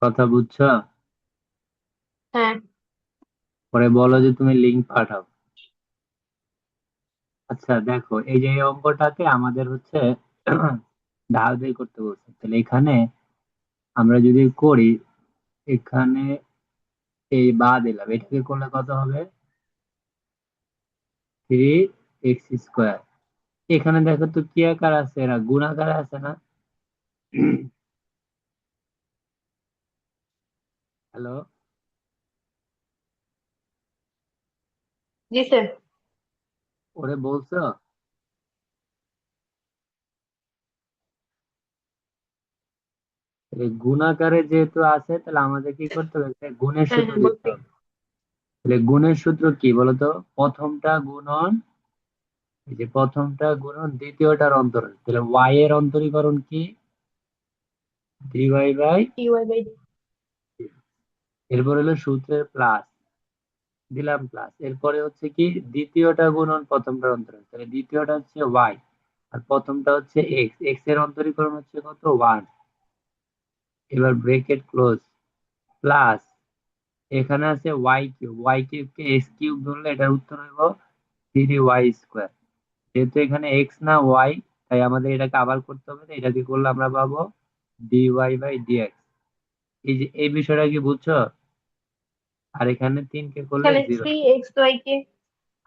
কথা বুঝছো? হ্যাঁ। পরে বলো যে তুমি লিঙ্ক পাঠাও। আচ্ছা দেখো, এই যে এই অঙ্কটাকে আমাদের হচ্ছে ঢাল বের করতে বলছে, তাহলে এখানে আমরা যদি করি, এখানে এই বা দিলাম, এটাকে করলে কত হবে? 3x square. এখানে দেখো তো কি আকার আছে, এরা গুণাকারে আছে না? হ্যালো? জি স্যার। ওরে বলছো? এই গুণাকারে যেহেতু আছে, তাহলে আমাদের কি করতে হবে? একটা গুণের হ্যাঁ সূত্র হ্যাঁ, দিতে বলছি। হবে। তাহলে গুণের সূত্র কি বলতো? প্রথমটা গুণন, এই যে প্রথমটা গুণন দ্বিতীয়টার অন্তরণ, তাহলে ওয়াই এর অন্তরীকরণ কি? D y by. T y by d. এরপর হলো সূত্রের প্লাস, দিলাম প্লাস, এরপরে হচ্ছে কি দ্বিতীয়টা গুণন প্রথমটার অন্তরণ, তাহলে দ্বিতীয়টা হচ্ছে ওয়াই আর প্রথমটা হচ্ছে এক্স, এক্স এর অন্তরীকরণ হচ্ছে কত? 1। এবার ব্রেকেট ক্লোজ, প্লাস এখানে আছে ওয়াই কিউব কে এক্স কিউব ধরলে এটার উত্তর হইব 3y স্কোয়ার। যেহেতু এখানে এক্স না ওয়াই, তাই আমাদের এটাকে আবার করতে হবে, তো এটাকে করলে আমরা পাবো dy/dx। এই যে এই বিষয়টা কি বুঝছো? আর এখানে 3 কে করলে এখানে 0। 3xy কে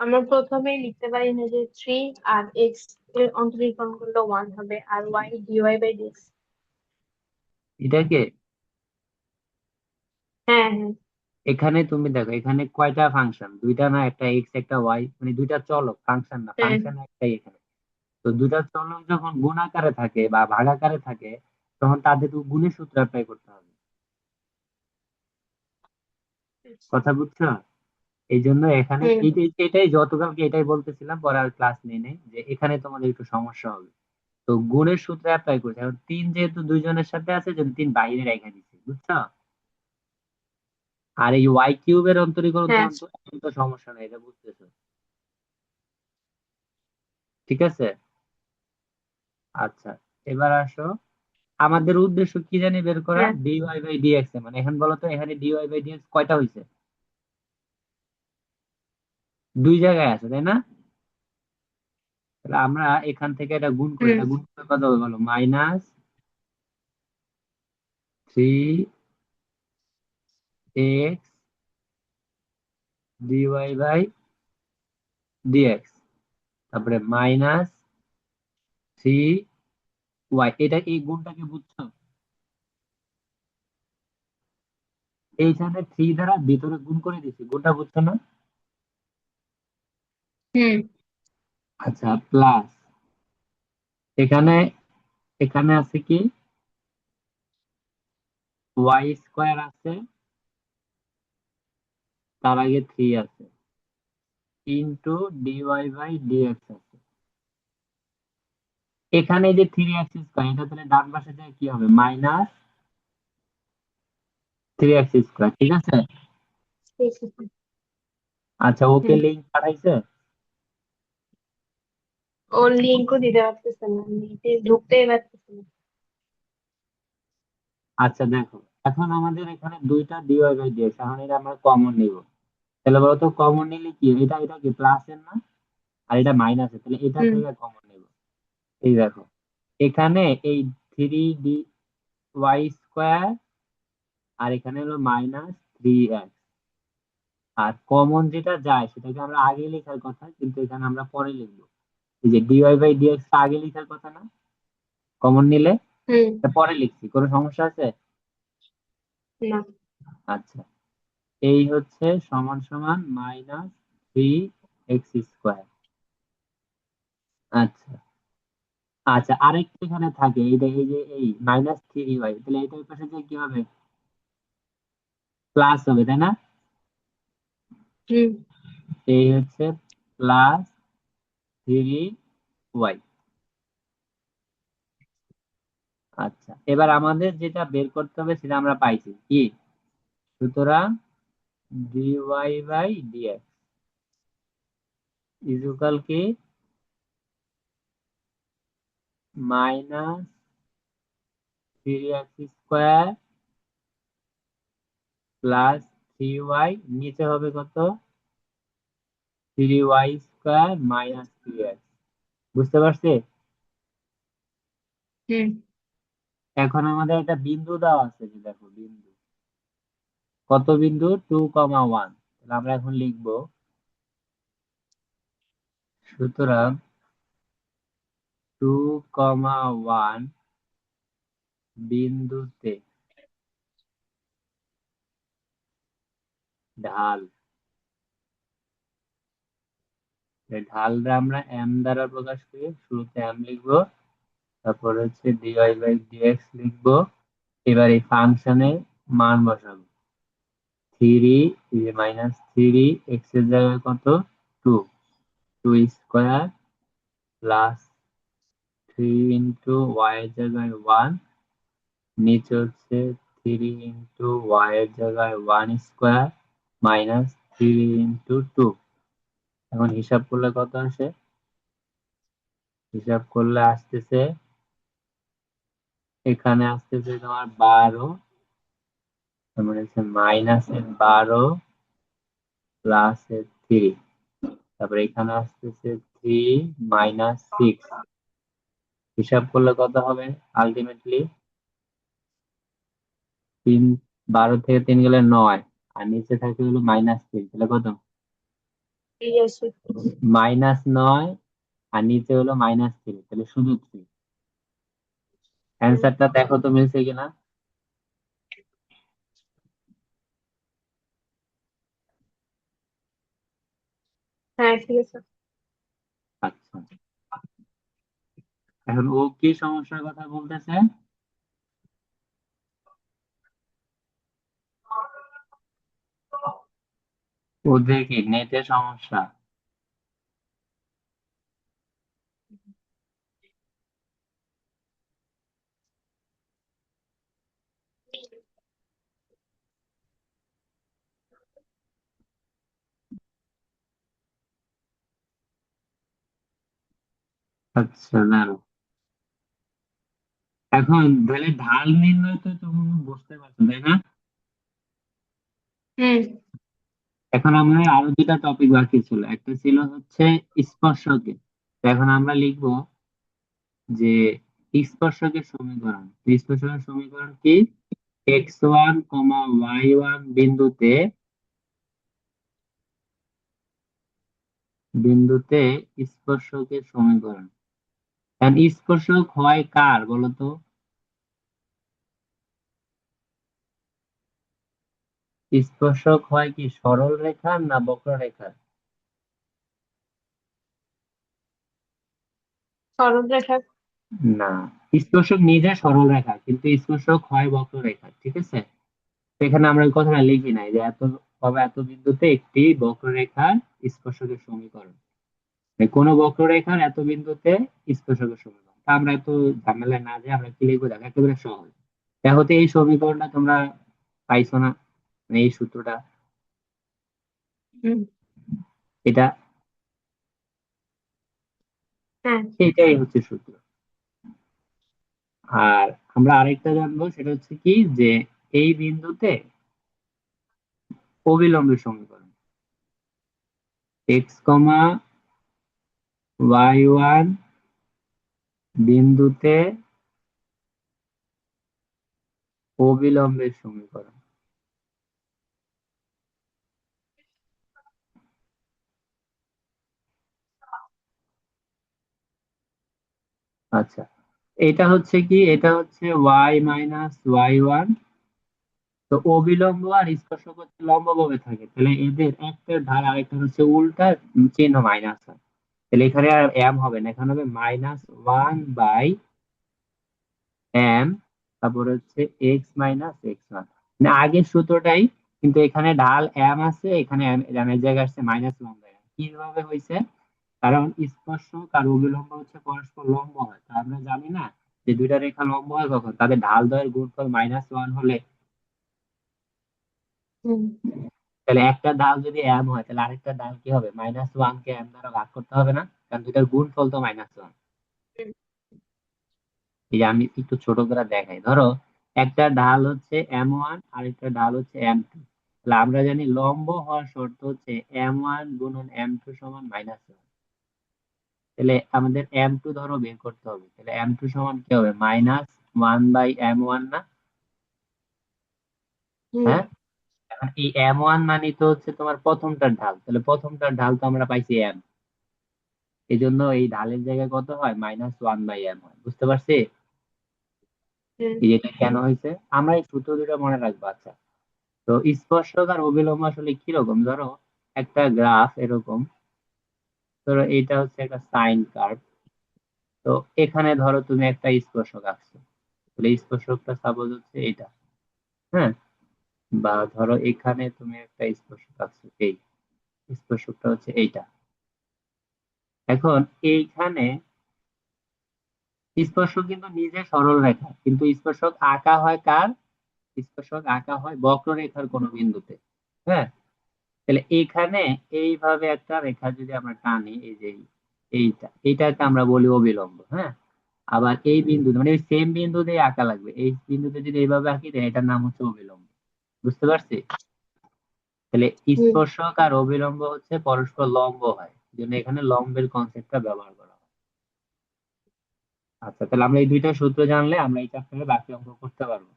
আমরা প্রথমেই লিখতে পারি না যে 3 আর এক্স এর অন্তরীকরণ করলে 1 হবে, আর ওয়াই ডিওয়াই বাই ডিএক্স। এটাকে হ্যাঁ হ্যাঁ। এখানে তুমি দেখো, এখানে কয়টা ফাংশন? দুইটা না, একটা এক্স একটা ওয়াই, মানে দুইটা চলক, ফাংশন না, হ্যাঁ ফাংশন একটাই এখানে। তো দুইটা চলক যখন গুণাকারে থাকে বা ভাগাকারে থাকে, তখন তাদের গুণের সূত্র অ্যাপ্লাই করতে হবে। কথা বুঝছো? এই জন্য এখানে হুম। এইটাই এটাই যতকালকে এটাই বলতেছিলাম, পরে আর ক্লাস নেই নাই যে এখানে তোমাদের একটু সমস্যা হবে। তো গুণের সূত্র অ্যাপ্লাই করছে, এখন 3 যেহেতু দুইজনের সাথে আছে, যদি 3 বাইরে রেখে দিচ্ছে, বুঝছো? আর এই ওয়াই কিউবের অন্তরীকরণ তো হ্যাঁ। এখন তো সমস্যা নাই, এটা বুঝতেছো? ঠিক আছে। আচ্ছা, এবার আসো, আমাদের উদ্দেশ্য কি জানি বের করা, হ্যাঁ। dy/dx। মানে এখন বলো তো, এখানে dy/dx কয়টা হয়েছে? দুই জায়গায় আছে, তাই না? তাহলে আমরা এখান থেকে এটা গুণ করি, হুম। এটা গুণ করে কত হবে বলো? -3x dy/dx, তারপরে -3y। এটা এই গুণটাকে বুঝছো? এইখানে 3 দ্বারা ভিতরে গুণ করে দিচ্ছি, গুণটা বুঝছো না? হুম। আচ্ছা, প্লাস এখানে এখানে আছে কি? y স্কোয়ার আছে, তার আগে 3 আছে, ইন্টু dy/dx আছে। এখানে যে 3x স্কোয়ার, এটা তাহলে ডান পাশে যায় কি হবে? -3x স্কোয়ার, ঠিক আছে। ঠিক আছে। আচ্ছা, ওকে হুম। লিঙ্ক পাঠাইছে? ওর লিঙ্কও দিতে পারতেছে না, নিতে ঢুকতেই পারতেছে না। আচ্ছা দেখো, এখন আমাদের এখানে দুইটা dy/dx, এখন এটা আমরা কমন নিব। তাহলে বলতো কমন নিলে কি, এটা কি প্লাস এর না, আর এটা মাইনাস এর, তাহলে এটা হুম। থেকে কমন নিব। এই দেখো, এখানে এই 3dy স্কোয়ার, আর এখানে হলো -3x। আর কমন যেটা যায় সেটাকে আমরা আগে লেখার কথা, কিন্তু এখানে আমরা পরে লিখবো। এই যে dy/dx টা আগে লেখার কথা না, কমন নিলে? হুম। এটা পরে লিখছি, কোনো সমস্যা আছে? না। আচ্ছা, এই হচ্ছে সমান সমান -3x স্কোয়ার। আচ্ছা, আচ্ছা, আরেকটা এখানে থাকে, এইটা এই যে এই -3y, তাহলে এটার পাশে যে কি হবে? প্লাস হবে, তাই না? হুম। এই হচ্ছে +3y। আচ্ছা, এবার আমাদের যেটা বের করতে হবে সেটা আমরা পাইছি কি? সুতরাং dy/dx ইকুয়াল কি? -3x স্কোয়ার প্লাস 3y, নিচে হবে কত? 3y² minus 3x। বুঝতে পারছি? হুম। এখন আমাদের একটা বিন্দু দেওয়া আছে, যে দেখো বিন্দু, কত বিন্দু? 2,1। তাহলে আমরা এখন লিখবো, সুতরাং 2,1 বিন্দুতে ঢাল, এই ঢালটা আমরা m দ্বারা প্রকাশ করি। শুরুতে m লিখবো, তারপর হচ্ছে dy/dx লিখবো। এবার এই ফাংশনে মান বসাবো। 3 - 3, x এর জায়গায় কত? 2, 2² প্লাস 3 × y এর জায়গায় 1, নিচে হচ্ছে 3 × y এর জায়গায় 1² মাইনাস 3 × 2। এখন হিসাব করলে কত আসে? হিসাব করলে আসতেছে, এখানে আসতেছে তোমার 12, তার মানে হচ্ছে -12 প্লাস 3। তারপরে এখানে আসতেছে 3 - 6। হিসাব করলে কত হবে আলটিমেটলি? 3, 12 থেকে 3 গেলে 9, আর নিচে থাকে হলো -3, তাহলে কত? এই আছে। -9, আর নিচে হলো -3, তাহলে শুধু 3। হুম। অ্যান্সারটা দেখো তো মিলছে কিনা। হ্যাঁ, ঠিক আছে। আচ্ছা, এখন ও কি সমস্যার কথা বলতেছে? ওদের কি নেটের সমস্যা? আচ্ছা, দাঁড়াও। এখন তাহলে ঢাল নির্ণয় তো তুমি বুঝতে পারছো, তাই না? হুম। এখন আমাদের আরো দুটা টপিক বাকি ছিল, একটা ছিল হচ্ছে স্পর্শকে। তো এখন আমরা লিখবো যে স্পর্শকের সমীকরণ। তো স্পর্শকের সমীকরণ কি? x1, y1 বিন্দুতে স্পর্শকের সমীকরণ। এখন স্পর্শক হয় কার বলতো? স্পর্শক হয় কি সরল রেখার না বক্ররেখার? সরলরেখা। না, স্পর্শক নিজে সরল রেখা, কিন্তু স্পর্শক হয় বক্ররেখা, ঠিক আছে? তো এখানে আমরা ওই কথাটা লিখি নাই যে এত হবে এত বিন্দুতে একটি বক্ররেখার স্পর্শকের সমীকরণ। মানে কোনো বক্ররেখার এত বিন্দুতে স্পর্শকের সমীকরণ। তা আমরা এত ঝামেলা না, যে আমরা কি লিখবো দেখো, একেবারে সহজ। দেখো তো এই সমীকরণটা তোমরা পাইছো না? মানে এই সূত্রটা, হুম। এটা, হ্যাঁ। এটাই হচ্ছে সূত্র। আর আমরা আরেকটা জানবো, সেটা হচ্ছে কি, যে এই বিন্দুতে অবিলম্বের সমীকরণ। x, y1 বিন্দুতে অবিলম্বের সমীকরণ। আচ্ছা, এটা হচ্ছে কি, এটা হচ্ছে y - y1। তো অবিলম্ব আর স্পর্শক হচ্ছে লম্ব ভাবে থাকে, তাহলে এদের একটা ধার আরেকটা হচ্ছে উল্টা, চিহ্ন মাইনাস হয়। তাহলে এখানে আর এম হবে না, এখানে হবে -1/m, তারপর হচ্ছে x - x1, মানে আগের সূত্রটাই, কিন্তু এখানে ঢাল এম আছে, এখানে m এর জায়গায় আসছে -1/m। কিভাবে হয়েছে? কারণ স্পর্শক আর অবিলম্ব হচ্ছে পরস্পর লম্ব হয়, তা আমরা জানি না যে দুইটা রেখা লম্ব হয় কখন? তাদের ঢাল দ্বয়ের গুণফল -1 হলে। হুম। তাহলে একটা ডাল যদি এম হয়, তাহলে আরেকটা ডাল কি হবে? -1 কে এম দ্বারা ভাগ করতে হবে না? কারণ দুইটার গুণফল তো -1। হুম। এই যে আমি একটু ছোট করে দেখাই, ধরো একটা ঢাল হচ্ছে m1, আর একটা ঢাল হচ্ছে m2। তাহলে আমরা জানি লম্ব হওয়ার শর্ত হচ্ছে M1 গুণন M2 সমান -1। তাহলে আমাদের M2 ধরো বের করতে হবে, তাহলে M2 সমান কি হবে, -1/M1 না? হুম। হ্যাঁ, এখন এই M1 মানে তো হচ্ছে তোমার প্রথমটার ঢাল, তাহলে প্রথমটার ঢাল তো আমরা পাইছি M, এই জন্য এই ঢালের জায়গায় কত হয়, -1/M হয়। বুঝতে পারছি হুম। এই যেটা কেন হয়েছে? আমরা এই সূত্র দুটো মনে রাখবো। আচ্ছা, তো স্পর্শক আর অবিলম্ব আসলে কিরকম, ধরো একটা গ্রাফ এরকম, ধরো এটা হচ্ছে একটা সাইন কার্ভ। তো এখানে ধরো তুমি একটা স্পর্শক আঁকছো, তাহলে স্পর্শকটা সাপোজ হচ্ছে এটা। হ্যাঁ, বা ধরো এখানে তুমি একটা স্পর্শক আঁকছো, এই স্পর্শকটা হচ্ছে এইটা। এখন এইখানে স্পর্শক কিন্তু নিজে সরল রেখা, কিন্তু স্পর্শক আঁকা হয় কার, স্পর্শক আঁকা হয় বক্ররেখার কোনো বিন্দুতে। হ্যাঁ, তাহলে এইখানে এইভাবে একটা রেখা যদি আমরা টানি, এই যে এইটাকে আমরা বলি অবিলম্ব। হ্যাঁ, আবার এই বিন্দু মানে ওই সেম বিন্দু দিয়ে আঁকা লাগবে, এই বিন্দুতে যদি এইভাবে আঁকি দেয় এটার নাম হচ্ছে অবিলম্ব। বুঝতে পারছি? তাহলে হুম। স্পর্শক আর অবিলম্ব হচ্ছে পরস্পর লম্ব হয়, এই জন্য এখানে লম্বের কনসেপ্টটা ব্যবহার করা হয়। আচ্ছা, তাহলে আমরা এই দুইটা সূত্র জানলে আমরা এই চ্যাপ্টারে বাকি অঙ্ক করতে পারবো।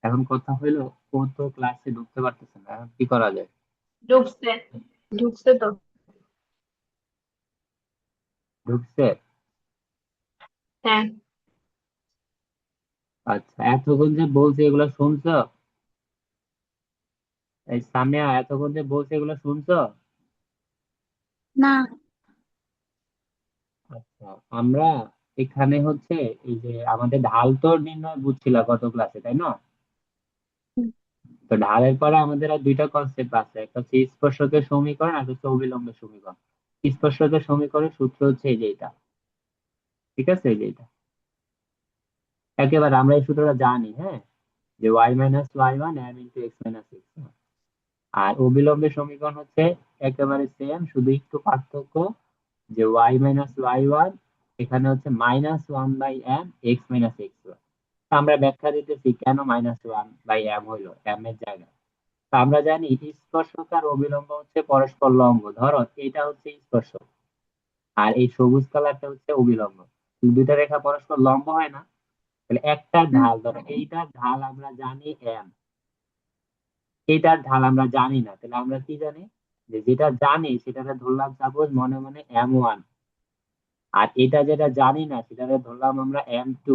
এখন কথা হইলো, ও তো ক্লাসে ঢুকতে পারতেছে না, এখন কি করা যায়? ঢুকছে। ঢুকছে তো। ঢুকছে? হ্যাঁ। আচ্ছা, এতক্ষণ যে বলছে এগুলো শুনছো? এই সামিয়া, এতক্ষণ যে বলছে এগুলো শুনছো? না। আচ্ছা, আমরা এখানে হচ্ছে এই যে আমাদের ঢাল তো নির্ণয় বুঝছিলা গত ক্লাসে, তাই না? হুম। তো ঢালের পরে আমাদের আর দুইটা কনসেপ্ট আছে, একটা হচ্ছে স্পর্শকের সমীকরণ আর হচ্ছে অবিলম্বের সমীকরণ। স্পর্শকের সমীকরণের সূত্র হচ্ছে এই যে এটা, ঠিক আছে, এই যে এটা একেবারে আমরা এই সূত্রটা জানি। হ্যাঁ, যে y - y1 m × x - x। আর অবিলম্বের সমীকরণ হচ্ছে একেবারে সেম, শুধু একটু পার্থক্য, যে y - y1 এখানে হচ্ছে -1/m x - x1। আমরা ব্যাখ্যা দিতেছি কেন -1/m হইলো m এর জায়গায়। তা আমরা জানি স্পর্শক আর অবিলম্ব হচ্ছে পরস্পর লম্ব। ধরো এটা হচ্ছে স্পর্শক আর এই সবুজ কালারটা হচ্ছে অবিলম্ব, দুইটা রেখা পরস্পর লম্ব হয় না? তাহলে একটা হুম। ঢাল, ধরো এইটার ঢাল আমরা জানি m, এইটার ঢাল আমরা জানি না, তাহলে আমরা কি জানি, যে যেটা জানি সেটাকে ধরলাম সাপোজ মনে মনে M1, আর এটা যেটা জানি না সেটাকে ধরলাম আমরা M2।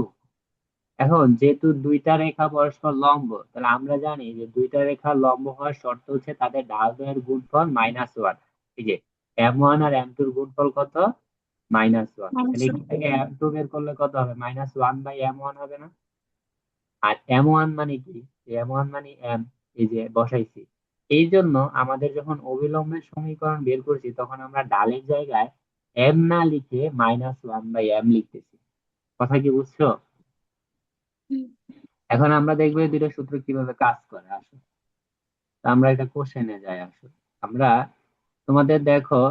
এখন যেহেতু দুইটা রেখা পরস্পর লম্ব, তাহলে আমরা জানি যে দুইটা রেখা লম্ব হওয়ার শর্ত হচ্ছে তাদের ঢাল দ্বয়ের গুণফল -1। এই যে M1 আর M2 এর গুণফল কত, -1। তাহলে মানুষ। এখান থেকে M2 বের করলে কত হবে, -1/M1 হবে না? আর M1 মানে কি, M1 মানে M, এই যে বসাইছি। এই জন্য আমাদের যখন অবিলম্বের সমীকরণ বের করছি তখন আমরা ঢালের জায়গায় M না লিখে -1/M লিখতেছি। কথা কি বুঝছো? হুম। এখন আমরা দেখবো এই দুটো সূত্র কিভাবে কাজ করে আসো। তা আমরা এটা কোশ্চেনে যাই আসো। আমরা, তোমাদের দেখো,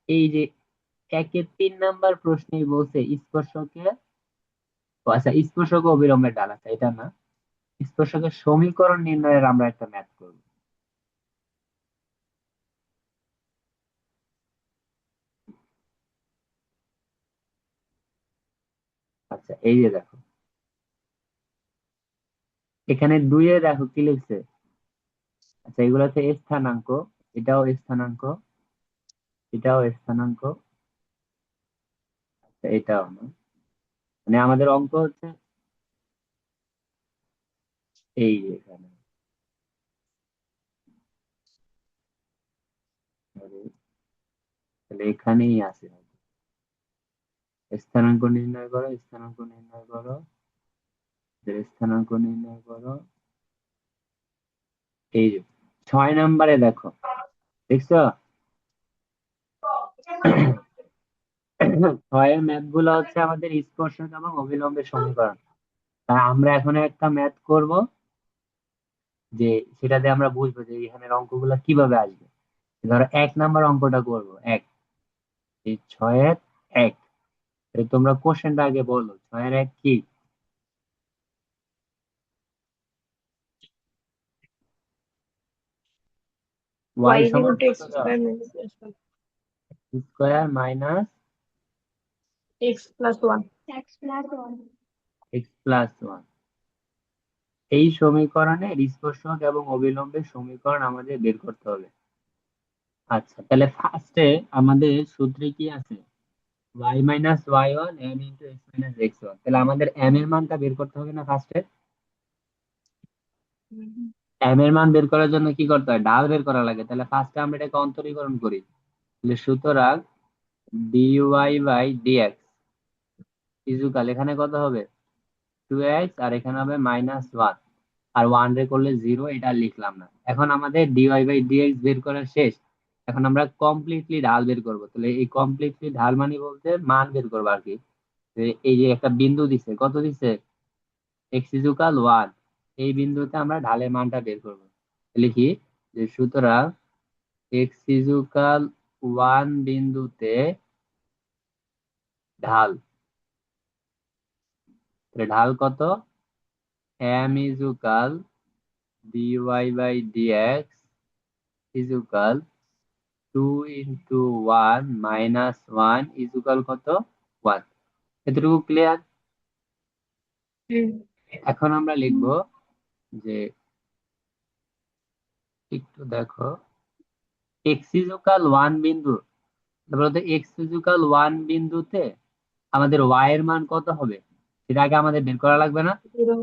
এই যে একের 3 নাম্বার প্রশ্নেই বলছে স্পর্শকে, ও আচ্ছা, স্পর্শক ও অবিলম্বের ঢাল, আছে এটা না, স্পর্শকের সমীকরণ নির্ণয়ের আমরা একটা ম্যাথ করবো। আচ্ছা, এই যে দেখো, এখানে 2-এ দেখো কি লিখছে। আচ্ছা, এগুলো হচ্ছে স্থানাঙ্ক, এটাও স্থানাঙ্ক, এটাও স্থানাঙ্ক, আচ্ছা, এটাও না। মানে আমাদের অঙ্ক হচ্ছে এই যে এখানে, আরে, তাহলে এখানেই আছে, স্থানাঙ্ক নির্ণয় করো, স্থানাঙ্ক নির্ণয় করো, স্থানাঙ্ক নির্ণয় করো। এই যে 6 নাম্বারে দেখো, দেখছো? 6-এর ম্যাথ গুলো হচ্ছে আমাদের স্পর্শক এবং অবিলম্বের সমীকরণ। তা আমরা এখন একটা ম্যাথ করব, যে সেটাতে আমরা বুঝবো যে এখানের অঙ্কগুলো কিভাবে আসবে। ধরো 1 নাম্বার অঙ্কটা করব, এই 6-এর 1। তোমরা কোশ্চেনটা আগে বলো, 6-এর 1 কি? ওয়াই y is সমান equal to কত x দাও? square minus x square minus plus 1. X plus one. X plus one. এই সমীকরণে স্পর্শক এবং অবিলম্বের সমীকরণ আমাদের বের করতে হবে। আচ্ছা, তাহলে ফার্স্টে আমাদের সূত্রে কি আছে? y minus y one m into x minus x one. তাহলে আমাদের m এর মানটা বের করতে হবে না ফার্স্টে? m এর মান বের করার জন্য কি করতে হয়? ঢাল বের করা লাগে। তাহলে ফার্স্টে আমরা এটাকে অন্তরীকরণ করি। তাহলে সুতরাং dy বাই dx ইকুয়াল এখানে কত হবে? 2x, আর এখানে হবে -1, আর 1 রে করলে 0, এটা আর লিখলাম না। এখন আমাদের dy বাই dx বের করা শেষ। এখন আমরা কমপ্লিটলি ঢাল বের করব। তাহলে এই কমপ্লিটলি ঢাল মানে বলতে মান বের করবো আর কি। তো এই যে একটা বিন্দু দিছে, কত দিছে? x equal 1। এই বিন্দুতে আমরা ঢালের মানটা বের করব। লিখি যে সুতরাং x ইকুয়াল 1 বিন্দুতে ঢাল। তাহলে ঢাল কত? m equal dy by dx equal 2 into 1 minus 1 equal কত? 1। এতটুকু ক্লিয়ার? হুম। এখন আমরা লিখব যে, একটু দেখো, x ইকুয়াল 1 বিন্দু, তারপরে x ইকুয়াল 1 বিন্দুতে আমাদের y এর মান কত হবে সেটা আগে আমাদের বের করা লাগবে না? 0.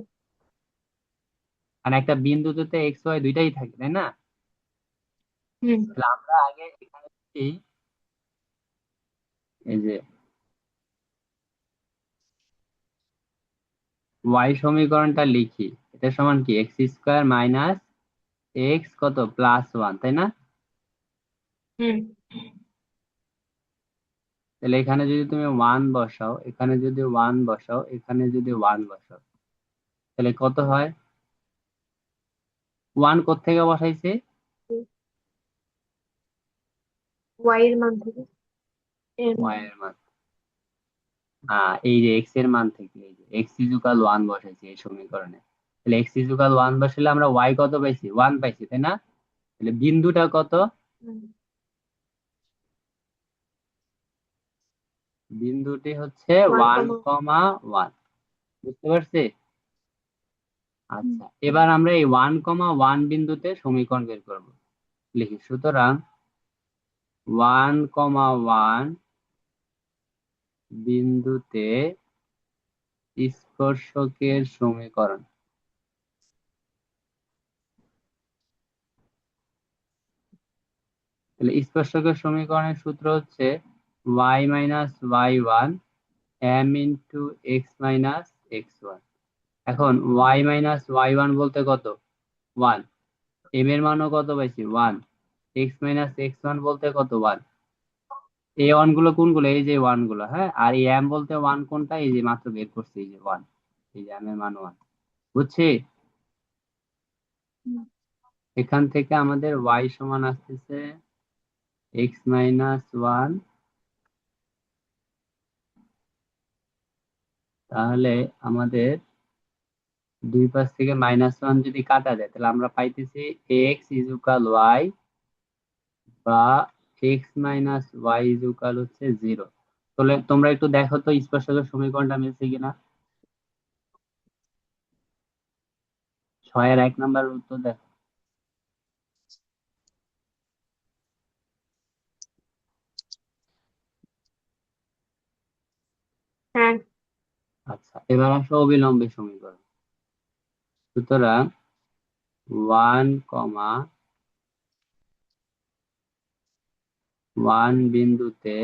মানে একটা বিন্দুতে x y দুইটাই থাকে, তাই না? হুম। তাহলে আমরা আগে এখানে এই এই যে y সমীকরণটা লিখি। এটা সমান কি? x স্কোয়ার মাইনাস x কত প্লাস 1, তাই না? হুম। তাহলে এখানে যদি তুমি 1 বসাও, এখানে যদি 1 বসাও, এখানে যদি 1 বসাও, তাহলে কত হয়? 1 কোত্থেকে বসাইছে? y এর মান থেকে m. y এর মান। এই যে x এর মান থেকে, এই যে x ইকুয়াল 1 বসাইছি এই সমীকরণে। তাহলে x ইকুয়াল 1 বসালে আমরা y কত পাইছি? 1 পাইছি, তাই না? তাহলে বিন্দুটা কত? হুম। বিন্দুটি হচ্ছে 1, 1,1। বুঝতে পারছি? আচ্ছা, এবার আমরা এই 1,1 বিন্দুতে সমীকরণ বের করব। লিখি সুতরাং 1,1 বিন্দুতে স্পর্শকের সমীকরণ। তাহলে স্পর্শকের সমীকরণের সূত্র হচ্ছে y minus y one m into x minus x one. এখন y মাইনাস ওয়াই ওয়ান বলতে কত? 1। m এর মানও কত পাইছি? 1। এক্স মাইনাস এক্স ওয়ান বলতে কত? 1। এই ওয়ান গুলো কোনগুলো? এই যে ওয়ান গুলো, হ্যাঁ। আর এই m বলতে 1 কোনটা? এই যে মাত্র বের করছি, এই যে 1। এই যে m এর মান 1। বুঝছি? এখান থেকে আমাদের y সমান আসতেছে এক্স মাইনাস ওয়ান। তাহলে আমাদের দুই পাশ থেকে -1 যদি কাটা যায়, তাহলে আমরা পাইতেছি এক্স ইকুয়াল ওয়াই, বা এক্স মাইনাস ওয়াই ইকুয়াল হচ্ছে 0। তাহলে তোমরা একটু দেখো তো স্পর্শকের সমীকরণটা মিলছে কিনা। 6 এর 1 নাম্বার উত্তর দেখো। হ্যাঁ। আচ্ছা, এবার আসো অবিলম্বে সমীকরণ। সুতরাং 1,1 বিন্দুতে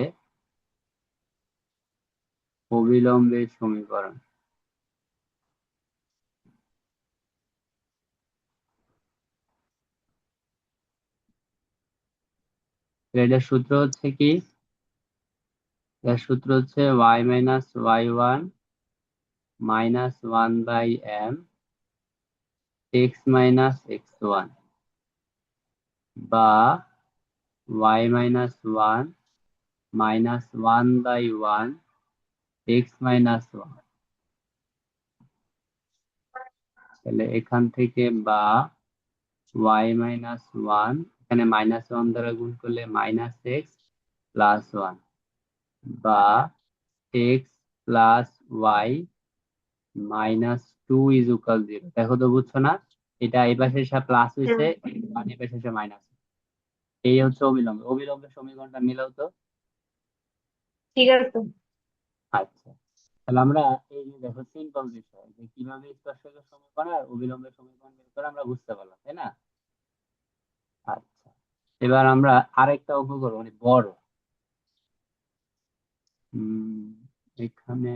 অবিলম্বের সমীকরণ। এটার সূত্র হচ্ছে কি? এর সূত্র হচ্ছে y minus y one minus 1 by m x minus x one, বা y minus one minus 1 by 1 x minus 1। তাহলে এখান থেকে বা y মাইনাস ওয়ান, এখানে -1 দ্বারা গুণ করলে -x প্লাস 1 বা x plus y -2 is equal 0। দেখো তো, বুঝছো না? এটা এই পাশে এসে প্লাস হয়েছে, আর এই পাশে এসে মাইনাস। এই হচ্ছে অবিলম্বের সমীকরণটা মিলাও তো। ঠিক আছে। আচ্ছা, তাহলে আমরা এই যে দেখো সিম্পল বিষয় যে কিভাবে স্পর্শকের সমীকরণ আর অবিলম্বের সমীকরণ বের করে আমরা বুঝতে পারলাম, তাই না? আচ্ছা, এবার আমরা আরেকটা অঙ্ক করবো, মানে বড়। এখানে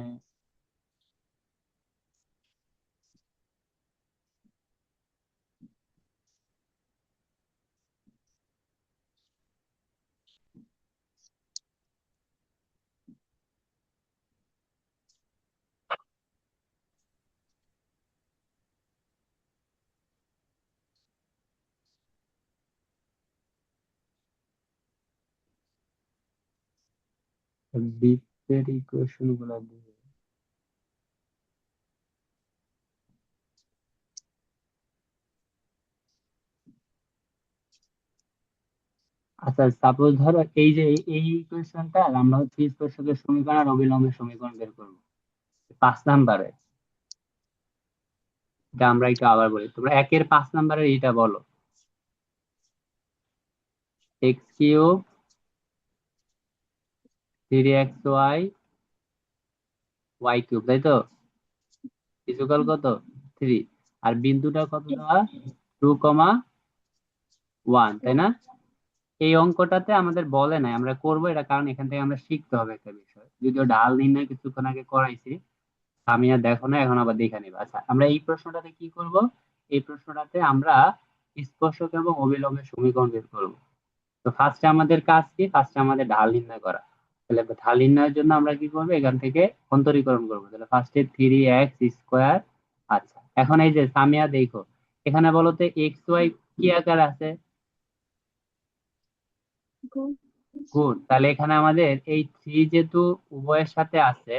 বৃত্তের ইকুয়েশন গুলা দিয়ে। আচ্ছা, সাপোজ ধরো এই যে এই ইকুয়েশনটা আমরা হচ্ছে স্পর্শকের সমীকরণ আর অবিলম্বের সমীকরণ বের করবো 5 নাম্বারে। এটা আমরা একটু আবার বলি, তোমরা 1-এর 5 নাম্বারের এইটা বলো। x³ 3xy y³, তাই তো? ইকুয়াল কত? 3। আর বিন্দুটা কত দেওয়া? 2,1, তাই না? এই অঙ্কটাতে আমাদের বলে নাই, আমরা করবো এটা, কারণ এখান থেকে আমরা শিখতে হবে একটা বিষয়। যদিও ঢাল নির্ণয় কিছুক্ষণ আগে করাইছি, আমি আর দেখো না, এখন আবার দেখে নিবা। আচ্ছা, আমরা এই প্রশ্নটাতে কি করব? এই প্রশ্নটাতে আমরা স্পর্শক এবং অবিলম্বের সমীকরণ বের করব। তো ফার্স্টে আমাদের কাজ কি? ফার্স্টে আমাদের ঢাল নির্ণয় করা। তাহলে ঢাল নির্ণয়ের জন্য আমরা কি করবো? এখান থেকে অন্তরীকরণ করবো। তাহলে ফার্স্টে 3x²। আচ্ছা, এখন এই যে সামিয়া দেখো, এখানে বলো তো xy কি আকার আছে? গুণ। গুণ। তাহলে এখানে আমাদের এই 3 যেহেতু উভয়ের সাথে আছে,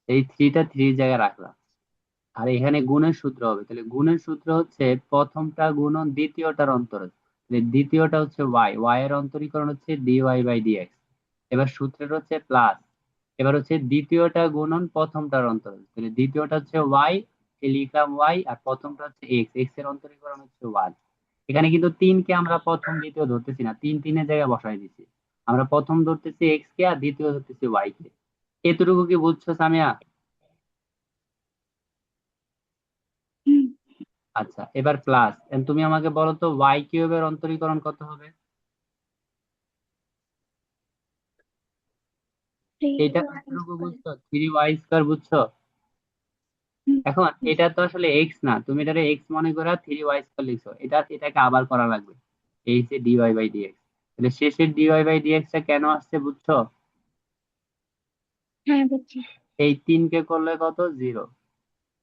এই 3টা 3 জায়গায় রাখলাম। আর এখানে গুণের সূত্র হবে, তাহলে গুণের সূত্র হচ্ছে প্রথমটা গুণন দ্বিতীয়টার অন্তরজ। তাহলে দ্বিতীয়টা হচ্ছে y এর অন্তরীকরণ হচ্ছে dy/dx। এবার সূত্রের হচ্ছে প্লাস। এবার হচ্ছে দ্বিতীয়টা গুণন প্রথমটার অন্তরজ, তাহলে দ্বিতীয়টা হচ্ছে y, লিখলাম y, আর প্রথমটা হচ্ছে x এর অন্তরীকরণ হচ্ছে 1। এখানে কিন্তু 3কে আমরা প্রথম দ্বিতীয় ধরতেছি না, 3 জায়গায় বসাই দিচ্ছি। আমরা প্রথম ধরতেছি x কে আর দ্বিতীয় ধরতেছি y কে। এতটুকু কি বুঝছো সামিয়া? হুম। আচ্ছা, এবার প্লাস। তুমি আমাকে বলো তো y³ এর অন্তরীকরণ কত হবে? থ্রি এটা ওয়াই এতটুকু স্কয়ার। বুঝছো? 3y² বুঝছো? হুম। এখন এটা তো আসলে x না, তুমি এটাকে x মনে করে 3y² লিখছো, এটাকে আবার করা লাগবে। এই যে dy/dx, তাহলে শেষের dy/dx টা কেন আসছে বুঝছো? হ্যাঁ, বুঝছি। এই 3 কে করলে কত? 0।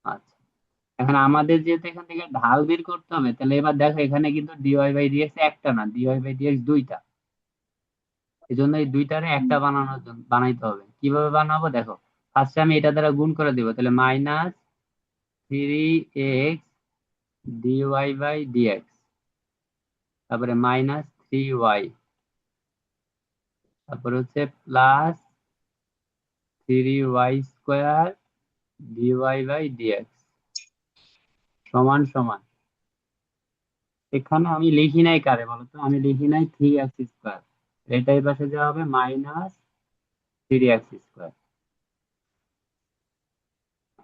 আচ্ছা, এখন আমাদের যেহেতু এখান থেকে ঢাল বের করতে হবে, তাহলে এবার দেখো এখানে কিন্তু dy/dx একটা না, dy/dx দুইটা। এই জন্য এই দুইটারে হুম। একটা বানানোর জন্য বানাইতে হবে। কিভাবে বানাবো দেখো, ফার্স্টে আমি এটা দ্বারা গুণ করে দিব, তাহলে -3x dy/dx, তারপরে -3y, তারপরে হচ্ছে +3y² dy/dx সমান সমান। এখানে আমি লিখি নাই কারে বলতো? আমি লিখি নাই 3x²। এটাই পাশে যাওয়া হবে -3x²।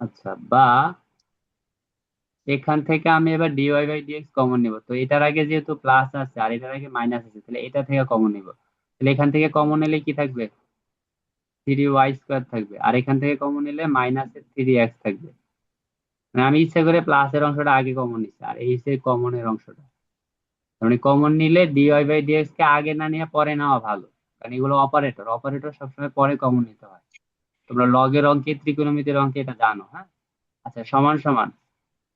আচ্ছা, বা এখান থেকে আমি এবার dy/dx কমন নিব। তো এটার আগে যেহেতু প্লাস আছে আর এটার আগে মাইনাস আছে, তাহলে এটা থেকে কমন নিব। তাহলে এখান থেকে কমন নিলে কি থাকবে? 3y² থাকবে। আর এখান থেকে কমন নিলে -3x থাকবে। মানে আমি ইচ্ছা করে প্লাসের অংশটা আগে কমন নিচ্ছি, আর এই যে কমনের অংশটা। তার মানে কমন নিলে dy/dx কে আগে না নিয়ে পরে নেওয়া ভালো, কারণ এগুলো অপারেটর, অপারেটর সবসময় পরে কমন নিতে হয়। তোমরা লগের অঙ্কে, ত্রিকোণমিতির অঙ্কে এটা জানো, হ্যাঁ? আচ্ছা, সমান সমান।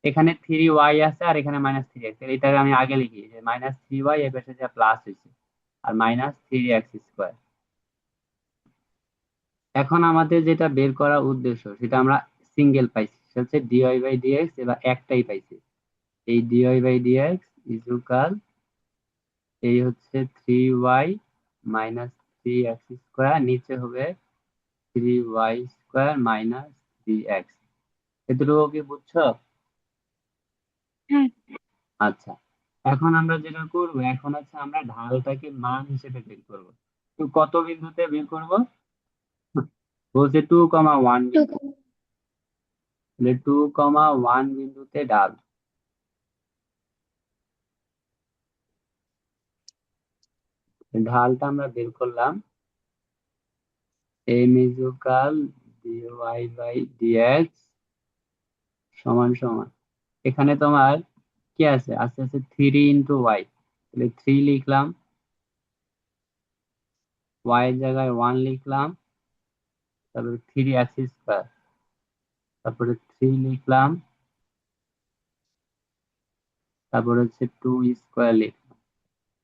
এখানে 3y আছে আর এখানে -3x, এটা আমি আগে লিখি যে -3y এর পাশে যা প্লাস হয়েছে, আর -3x²। এখন আমাদের যেটা বের করার উদ্দেশ্য সেটা আমরা সিঙ্গেল পাইছি, সেটা হচ্ছে dy/dx, এবার একটাই পাইছি। এই dy/dx ইজুকাল এই হচ্ছে 3y মাইনাস 3x স্কোয়ার, নিচে হবে 3y স্কোয়ার মাইনাস 3x। এটুকু কি বুঝছো? হ্যাঁ। আচ্ছা, এখন আমরা যেটা করবো, এখন হচ্ছে আমরা ঢালটাকে মান হিসেবে বের করব। তো কত বিন্দুতে বের করব? বলছে 2,1 টু। বিন্দু, তাহলে 2,1 বিন্দুতে ঢাল। ঢালটা আমরা বের করলাম, m ইজুকাল dy/dx সমান সমান, এখানে তোমার কি আছে, আস্তে আস্তে 3 × y, তাহলে 3 লিখলাম, y এর জায়গায় 1 লিখলাম, তারপরে 3x স্কোয়ার, তারপরে 3 লিখলাম, তারপর হচ্ছে 2 স্কোয়ার লিখলাম,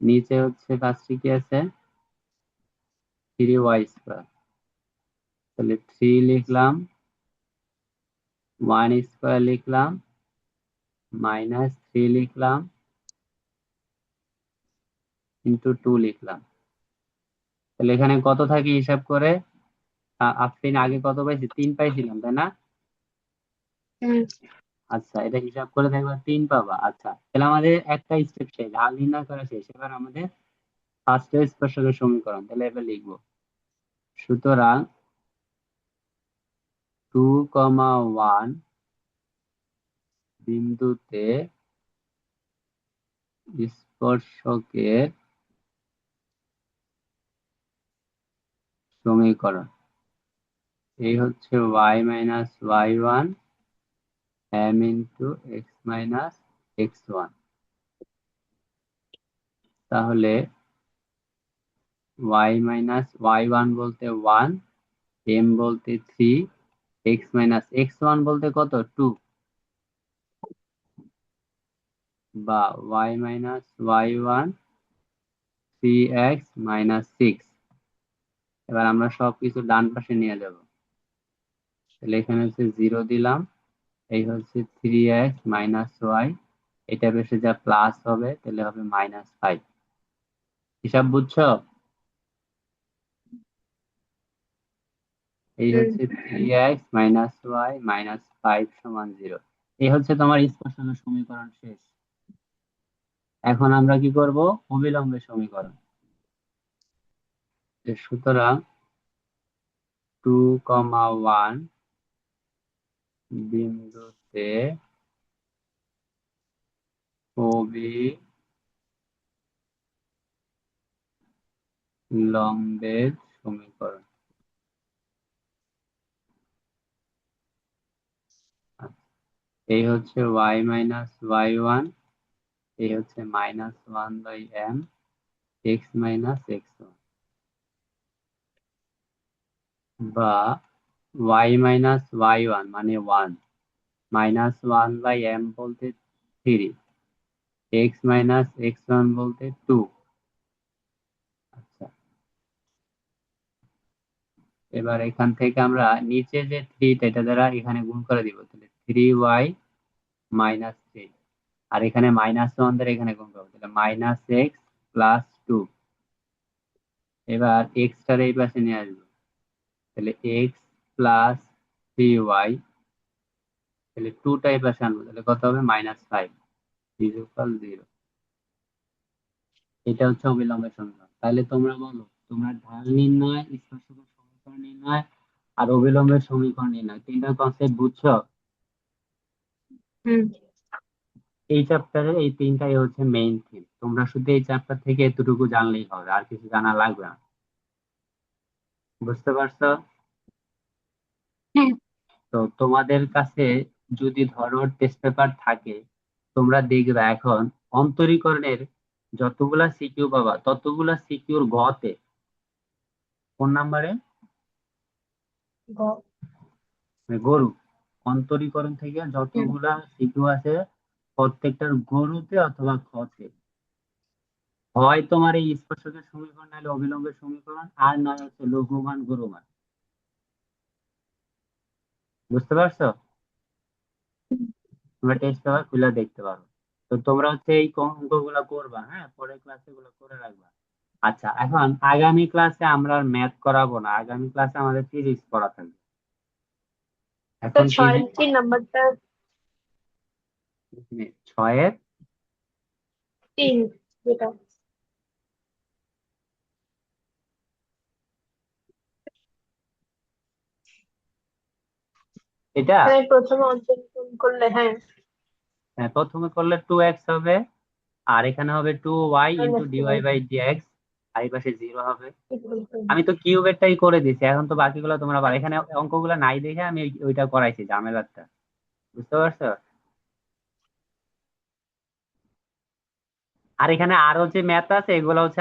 নিচে হচ্ছে পাঁচটি কি আছে, 3y স্কোয়ার, তাহলে 3 লিখলাম, 1 স্কোয়ার লিখলাম, মাইনাস 3 লিখলাম, ইন্টু 2 লিখলাম। তাহলে এখানে কত থাকে হিসাব করে, আফরিন আগে কত পাইছি, 3 পাইছিলাম তাই না? হুম। আচ্ছা, এটা হিসাব করে দেখবা 3 পাবা। আচ্ছা, তাহলে আমাদের একটা স্টেপ শেষ, ঢাল নির্ণয় করা শেষ। এবার আমাদের ফার্স্ট স্পর্শকের সমীকরণ, তাহলে এবার লিখবো। সুতরাং 2,1 বিন্দুতে স্পর্শকের সমীকরণ, এই হচ্ছে y-y1 m ইন্টু x-x1। তাহলে y-y1 বলতে 1, m বলতে 3, x-x1 বলতে কত 2, বা y-y1 3x-6। এবার আমরা সবকিছু ডান পাশে নিয়ে যাব, তাহলে এখানে হচ্ছে 0 দিলাম, এই হচ্ছে 3x-y, এটা বেশি যা প্লাস হবে তাহলে হবে -5। হিসাব বুঝছো? এই হুম। হচ্ছে 3x-y -5 = 0। এই হচ্ছে তোমার স্পর্শকের সমীকরণ শেষ। এখন আমরা কি করব, অবিলম্বের সমীকরণ। সুতরাং 2,1 বিন্দুতে অবিলম্বের সমীকরণ। এই হচ্ছে y-y1, এই হচ্ছে -1/m x-x1, বা y-y1 মানে 1, -1/m বলতে 3, x-x1 বলতে 2। আচ্ছা, এবার এখান থেকে আমরা নিচে যে 3 এটা দ্বারা এখানে গুণ করে দিব, তাহলে 3y - 3, আর এখানে -1 দ্বারা এখানে গুণ করবো, তাহলে -x+2। এবার x টার এই পাশে নিয়ে আসবো, তাহলে x প্লাস 3y, তাহলে 2 টা এই পাশে আনবো, তাহলে কত হবে -5 = 0। এটা হচ্ছে অবিলম্বের সমীকরণ। তাহলে তোমরা বলো, তোমরা ঢাল নির্ণয়, স্পর্শকের সমীকরণ নির্ণয় আর অবিলম্বের সমীকরণ নির্ণয়, তিনটা কনসেপ্ট বুঝছো? হুম। এই চ্যাপ্টারে এই তিনটাই হচ্ছে মেইন থিম। তোমরা শুধু এই চ্যাপ্টার থেকে এতটুকু জানলেই হবে, আর কিছু জানা লাগবে না। বুঝতে পারছো? হ্যাঁ। তো তোমাদের কাছে যদি ধরো টেস্ট পেপার থাকে, তোমরা দেখবে এখন অন্তরীকরণের যতগুলা সিকিউ পাবা, ততগুলা সিকিউর গতে কোন নাম্বারে, গ। গরু, অন্তরীকরণ থেকে হুম। যতগুলা সিকিউ আছে প্রত্যেকটার গরুতে অথবা খতে হয় তোমার এই স্পর্শকের সমীকরণ, নাহলে অবিলম্বের সমীকরণ, আর নয় হচ্ছে লঘুমান গুরুমান। বুঝতে পারছো? হুম। তোমরা টেস্ট পেপার খুলে দেখতে পারো। তো তোমরা হচ্ছে এই অঙ্কগুলো করবা, হ্যাঁ, পরের ক্লাসে এগুলো করে রাখবা। আচ্ছা, এখন আগামী ক্লাসে আমরা ম্যাথ করাবো না, আগামী ক্লাসে আমাদের ফিজিক্স পড়া থাকবে। তো এখন ছয়ের ফিজিক্স যে নাম্বারটা 6-এর 3, যেটা এটা, মানে প্রথমে অন্তরীকরণ করলে, হ্যাঁ। হ্যাঁ, প্রথমে করলে 2x হবে, আর এখানে হবে 2y into dy by dx, আর এই পাশে 0 হবে। আমি তো কিউবেরটাই করে দিছি, এখন তো বাকিগুলো তোমরা পারো। এখানে অঙ্কগুলো নাই দেখে আমি ওইটা করাইছি, ঝামেলাটা। বুঝতে পারছো? আর এখানে আরো যে ম্যাথ আছে এগুলো হচ্ছে